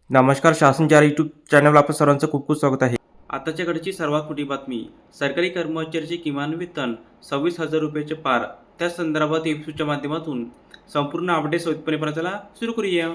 नमस्कार. शासनच्या यूट्यूब चॅनलवर आपलं सर्वांचं खूप खूप स्वागत आहे. आताच्या घडीची सर्वात मोठी बातमी. सरकारी कर्मचाऱ्याचे किमान वेतन 26,000 रुपयाचे पार. त्या संदर्भात इफ्सूच्या माध्यमातून संपूर्ण अपडेट सोयीस्करपणे पाहण्याला सुरू करूया.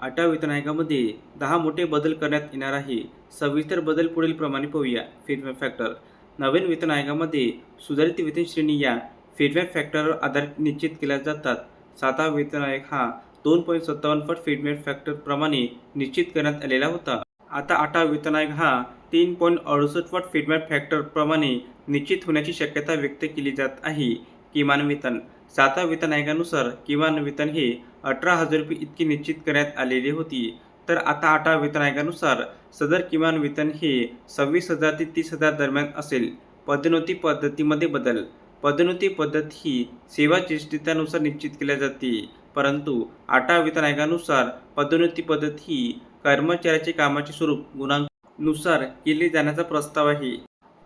8व्या वेतन आयोगामध्ये 10 मोठे बदल करण्यात येणार आहे. सविस्तर बदल पुढील प्रमाणे पाहूया. Feedback factor. नवीन वेतन आयोगामध्ये सुधारित वेतन श्रेणी या फीडबॅक फॅक्टरवर आधारित निश्चित केल्या जातात. 7वा वेतन आयोग हा 2.57 पट फीडबॅक फॅक्टर प्रमाणे निश्चित करण्यात आलेला होता. आता 8वा वेतन आयोग हा 3.68 पट फीडबॅक फॅक्टर प्रमाणे निश्चित होण्याची शक्यता व्यक्त केली जात आहे. किमान वेतन. 7व्या वेतन आयोगानुसार किमान वेतन हे 18,000 रुपये इतके निश्चित करण्यात आलेली होती. तर आता 8व्या वेतन आयोगानुसार सदर किमान वेतन हे 26,000 ते 30,000 दरम्यान असेल. पदोन्नती पद्धतीमध्ये बदल. पदोन्नती पद्धत ही सेवा ज्येष्ठतेनुसार निश्चित केली जाते, परंतु 8व्या वेतन आयोगानुसार पदोन्नती पद्धत ही कर्मचाऱ्याचे कामाचे स्वरूप गुणांकानुसार केली जाण्याचा प्रस्ताव आहे.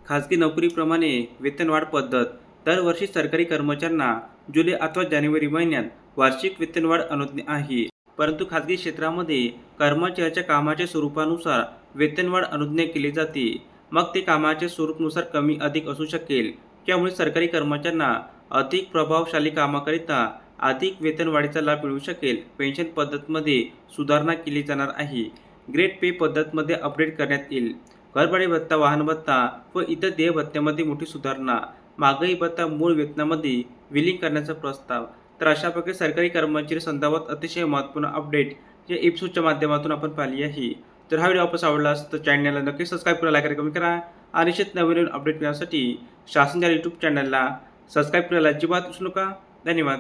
खाजगी नोकरीप्रमाणे वेतनवाढ पद्धत. दरवर्षी सरकारी कर्मचाऱ्यांना जुलै अथवा जानेवारी महिन्यात वार्षिक वेतनवाढ अनुज्ञेय आहे, परंतु खाजगी क्षेत्रामध्ये कर्मचाऱ्याच्या कामाच्या स्वरूपानुसार वेतनवाढ अनुज्ञेय केली जाते. मग ते कामाच्या स्वरूपानुसार कमी अधिक असू शकेल. त्यामुळे सरकारी कर्मचाऱ्यांना अधिक प्रभावशाली कामाकरिता अधिक वेतनवाढीचा लाभ मिळू शकेल. पेन्शन पद्धतमध्ये सुधारणा केली जाणार आहे. ग्रेड पे पद्धतमध्ये अपडेट करण्यात येईल. घरभाडे भत्ता, वाहन भत्ता व इतर देय भत्त्यामध्ये मोठी सुधारणा. महागाई भत्ता मूळ वेतनामध्ये विलीन करण्याचा प्रस्ताव. तर अशा प्रकारे सरकारी कर्मचारी संदर्भात अतिशय महत्त्वपूर्ण अपडेट या इप्सूच्या माध्यमातून आपण पाहिली आहे. तर हा व्हिडिओ आपल्याला आवडला असेल तर चॅनलला नक्की सबस्क्राईब करा, लाईक करा, कमेंट करा आणि निश्चित नवीन अपडेट मिळण्यासाठी शासनच्या यूट्यूब चॅनलला सबस्क्राईब करायला अजिबात विसरू नका. धन्यवाद.